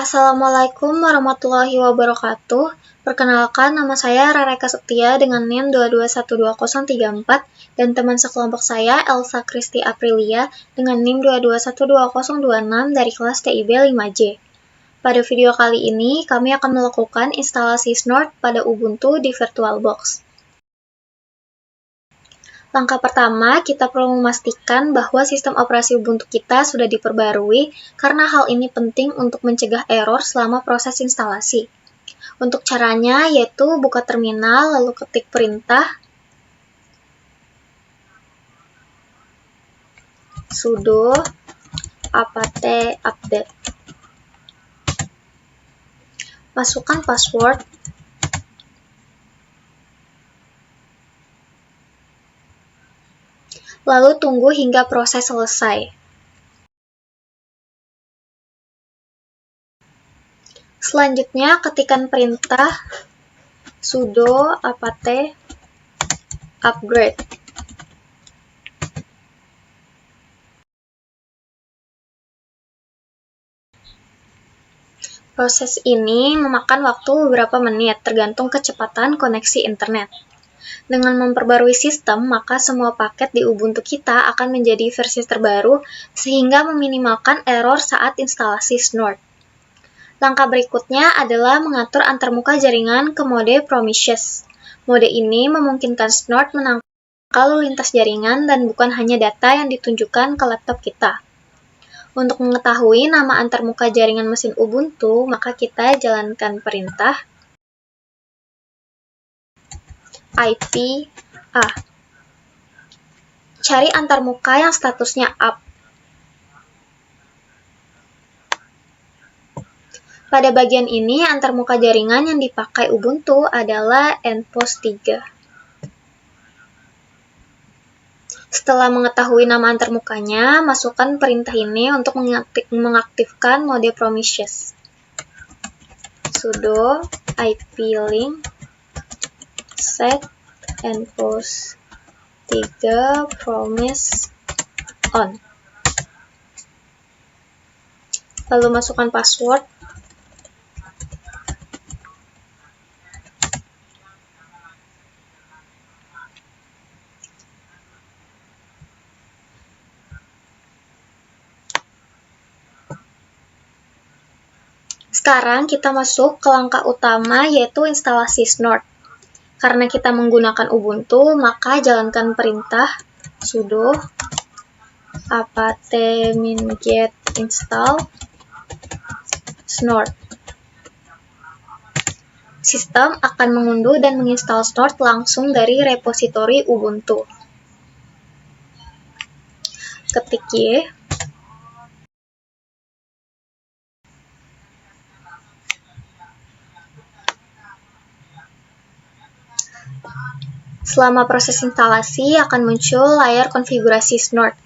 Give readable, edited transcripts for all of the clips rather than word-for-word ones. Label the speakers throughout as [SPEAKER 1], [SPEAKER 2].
[SPEAKER 1] Assalamualaikum warahmatullahi wabarakatuh. Perkenalkan, nama saya Rareka Setia dengan NIM 2212034 dan teman sekelompok saya Elsa Kristi Aprilia dengan NIM 2212026 dari kelas TIB 5J. Pada video kali ini, kami akan melakukan instalasi Snort pada Ubuntu di VirtualBox. Langkah pertama, kita perlu memastikan bahwa sistem operasi Ubuntu kita sudah diperbarui karena hal ini penting untuk mencegah error selama proses instalasi. Untuk caranya yaitu buka terminal lalu ketik perintah sudo apt update. Masukkan password. Lalu tunggu hingga proses selesai. Selanjutnya, ketikkan perintah sudo apt upgrade. Proses ini memakan waktu beberapa menit, tergantung kecepatan koneksi internet. Dengan memperbarui sistem, maka semua paket di Ubuntu kita akan menjadi versi terbaru, sehingga meminimalkan error saat instalasi Snort. Langkah berikutnya adalah mengatur antarmuka jaringan ke mode Promiscuous. Mode ini memungkinkan Snort menangkap lalu lintas jaringan dan bukan hanya data yang ditunjukkan ke laptop kita. Untuk mengetahui nama antarmuka jaringan mesin Ubuntu, maka kita jalankan perintah IP A. Cari antarmuka yang statusnya up. Pada bagian ini, antarmuka jaringan yang dipakai Ubuntu adalah npost 3. Setelah mengetahui nama antarmukanya, masukkan perintah ini untuk mengaktifkan mode Promiscuous. Sudo ip-link set npost 3 promise on. Lalu masukkan password. Sekarang kita masuk ke langkah utama yaitu instalasi Snort. Karena kita menggunakan Ubuntu, maka jalankan perintah sudo apt-get install Snort. Sistem akan mengunduh dan menginstal Snort langsung dari repositori Ubuntu. Ketik Y. Selama proses instalasi akan muncul layar konfigurasi Snort.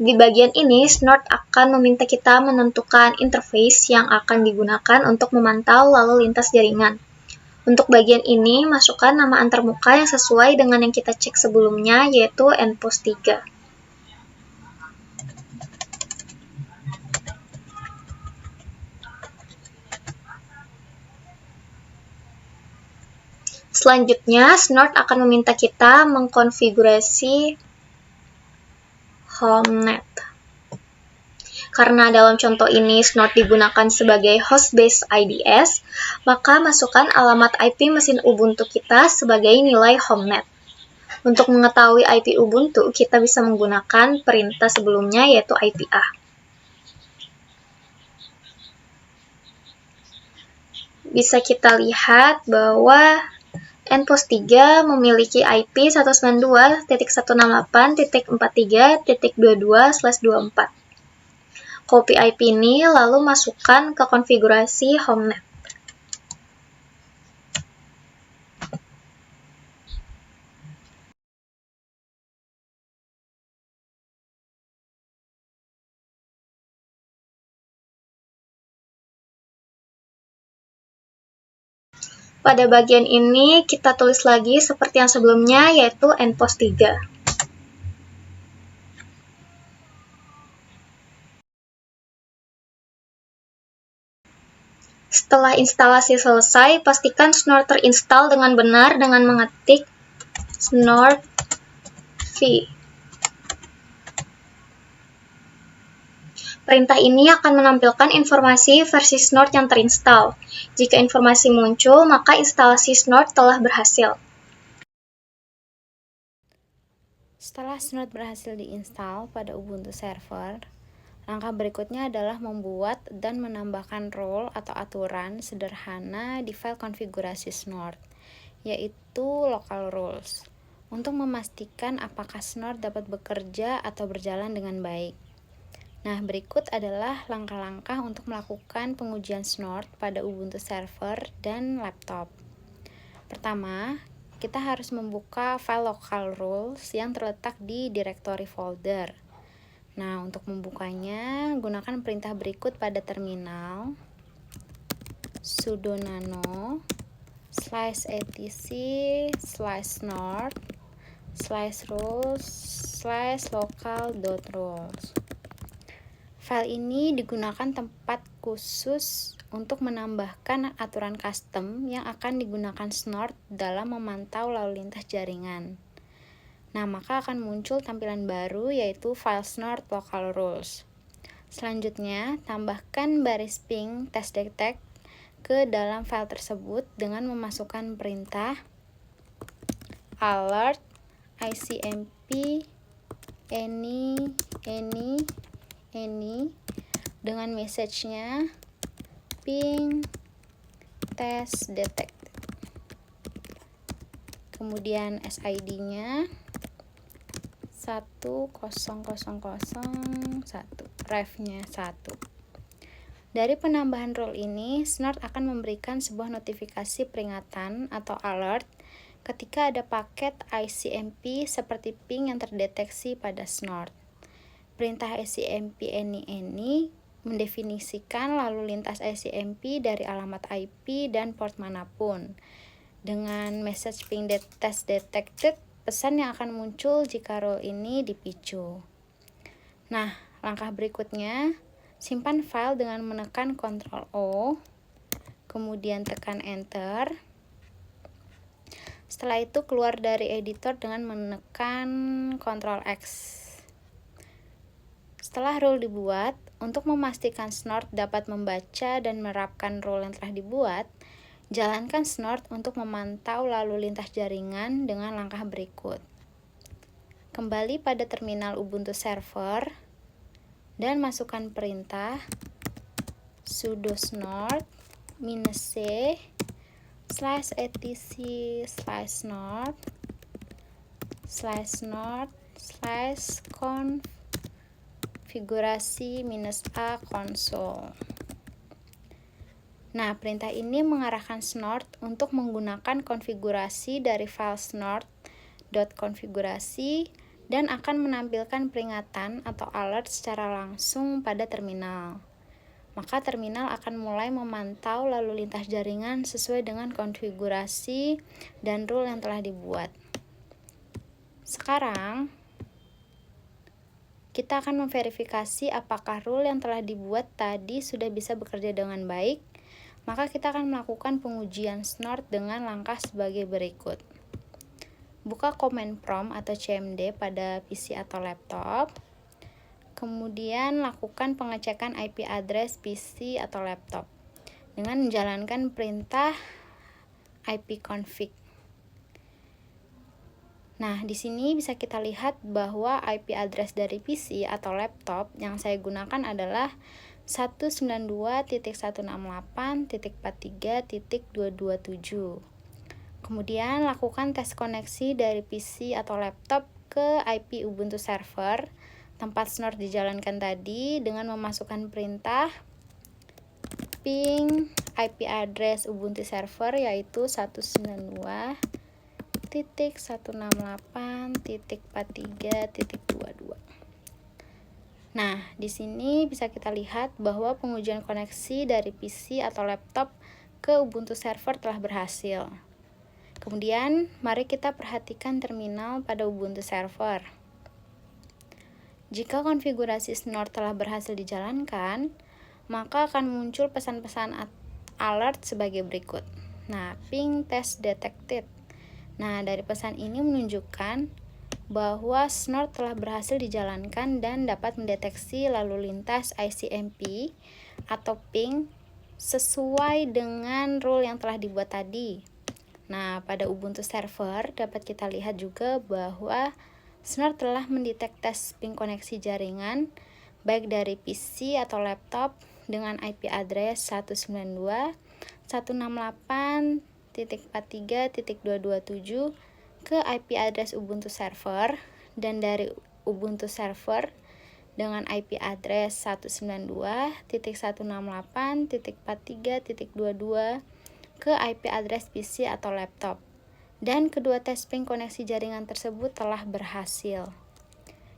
[SPEAKER 1] Di bagian ini, Snort akan meminta kita menentukan interface yang akan digunakan untuk memantau lalu lintas jaringan. Untuk bagian ini, masukkan nama antarmuka yang sesuai dengan yang kita cek sebelumnya, yaitu npost 3. Selanjutnya, Snort akan meminta kita mengkonfigurasi HomeNet. Karena dalam contoh ini Snort digunakan sebagai host-based IDS, maka masukkan alamat IP mesin Ubuntu kita sebagai nilai HomeNet. Untuk mengetahui IP Ubuntu, kita bisa menggunakan perintah sebelumnya yaitu IP A. Bisa kita lihat bahwa npost 3 memiliki IP 192.168.43.22/24. Copy IP ini lalu masukkan ke konfigurasi HomeNet. Pada bagian ini, kita tulis lagi seperti yang sebelumnya, yaitu npost 3. Setelah instalasi selesai, pastikan Snort terinstall dengan benar dengan mengetik snort v. Perintah ini akan menampilkan informasi versi Snort yang terinstall. Jika informasi muncul, maka instalasi Snort telah berhasil.
[SPEAKER 2] Setelah Snort berhasil diinstal pada Ubuntu server, langkah berikutnya adalah membuat dan menambahkan role atau aturan sederhana di file konfigurasi Snort, yaitu local rules, untuk memastikan apakah Snort dapat bekerja atau berjalan dengan baik. Nah, berikut adalah langkah-langkah untuk melakukan pengujian Snort pada Ubuntu server dan laptop. Pertama, kita harus membuka file local rules yang terletak di directory folder. Nah, untuk membukanya, gunakan perintah berikut pada terminal: sudo nano /etc/snort/rules/local.rules. File ini digunakan tempat khusus untuk menambahkan aturan custom yang akan digunakan Snort dalam memantau lalu lintas jaringan. Nah, maka akan muncul tampilan baru yaitu file snort local rules. Selanjutnya, tambahkan baris ping testDetect ke dalam file tersebut dengan memasukkan perintah alert icmp any dengan message-nya ping testDetect. Kemudian SID-nya 10001, ref-nya 1. Dari penambahan role ini, Snort akan memberikan sebuah notifikasi peringatan atau alert ketika ada paket ICMP seperti ping yang terdeteksi pada Snort. Perintah ICMP any mendefinisikan lalu lintas ICMP dari alamat IP dan port manapun. Dengan message ping test detected, pesan yang akan muncul jika role ini dipicu. Nah, langkah berikutnya, simpan file dengan menekan Ctrl O, kemudian tekan Enter. Setelah itu keluar dari editor dengan menekan Ctrl X. Setelah role dibuat, untuk memastikan Snort dapat membaca dan menerapkan role yang telah dibuat, jalankan Snort untuk memantau lalu lintas jaringan dengan langkah berikut. Kembali pada terminal Ubuntu server dan masukkan perintah sudo snort -c/etc/snort/configurasi-a console. Nah, perintah ini mengarahkan Snort untuk menggunakan konfigurasi dari file snort.configurasi dan akan menampilkan peringatan atau alert secara langsung pada terminal. Maka terminal akan mulai memantau lalu lintas jaringan sesuai dengan konfigurasi dan rule yang telah dibuat. Sekarang, kita akan memverifikasi apakah rule yang telah dibuat tadi sudah bisa bekerja dengan baik. Maka kita akan melakukan pengujian Snort dengan langkah sebagai berikut. Buka command prompt atau CMD pada PC atau laptop. Kemudian lakukan pengecekan IP address PC atau laptop dengan menjalankan perintah ipconfig. Nah, di sini bisa kita lihat bahwa IP address dari PC atau laptop yang saya gunakan adalah 192.168.43.227. Kemudian lakukan tes koneksi dari PC atau laptop ke IP Ubuntu server tempat Snort dijalankan tadi dengan memasukkan perintah ping IP address Ubuntu server yaitu 192.168.43.22. Nah, di sini bisa kita lihat bahwa pengujian koneksi dari PC atau laptop ke Ubuntu server telah berhasil. Kemudian, mari kita perhatikan terminal pada Ubuntu server. Jika konfigurasi Snort telah berhasil dijalankan, maka akan muncul pesan-pesan alert sebagai berikut. Nah, ping test detected. Nah, dari pesan ini menunjukkan bahwa snort telah berhasil dijalankan dan dapat mendeteksi lalu lintas ICMP atau ping sesuai dengan rule yang telah dibuat tadi. Nah, pada Ubuntu server dapat kita lihat juga bahwa snort telah mendeteksi ping koneksi jaringan baik dari PC atau laptop dengan IP address 192.168.43.227 ke IP address Ubuntu server, dan dari Ubuntu server dengan IP address 192.168.43.22 ke IP address PC atau laptop. Dan kedua tes ping koneksi jaringan tersebut telah berhasil.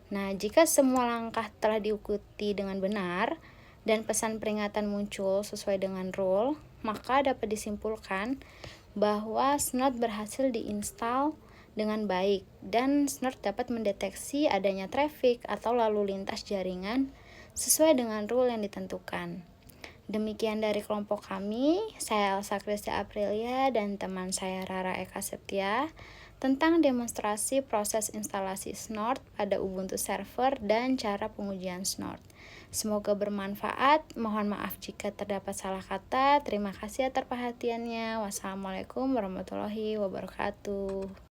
[SPEAKER 2] Nah, jika semua langkah telah diikuti dengan benar dan pesan peringatan muncul sesuai dengan rule, maka dapat disimpulkan bahwa snort berhasil diinstal dengan baik dan snort dapat mendeteksi adanya traffic atau lalu lintas jaringan sesuai dengan rule yang ditentukan. Demikian dari kelompok kami, saya Elsa Kristia Aprilia dan teman saya Rara Eka Septia tentang demonstrasi proses instalasi snort pada Ubuntu server dan cara pengujian snort. Semoga bermanfaat. Mohon maaf jika terdapat salah kata. Terima kasih atas perhatiannya. Wassalamualaikum warahmatullahi wabarakatuh.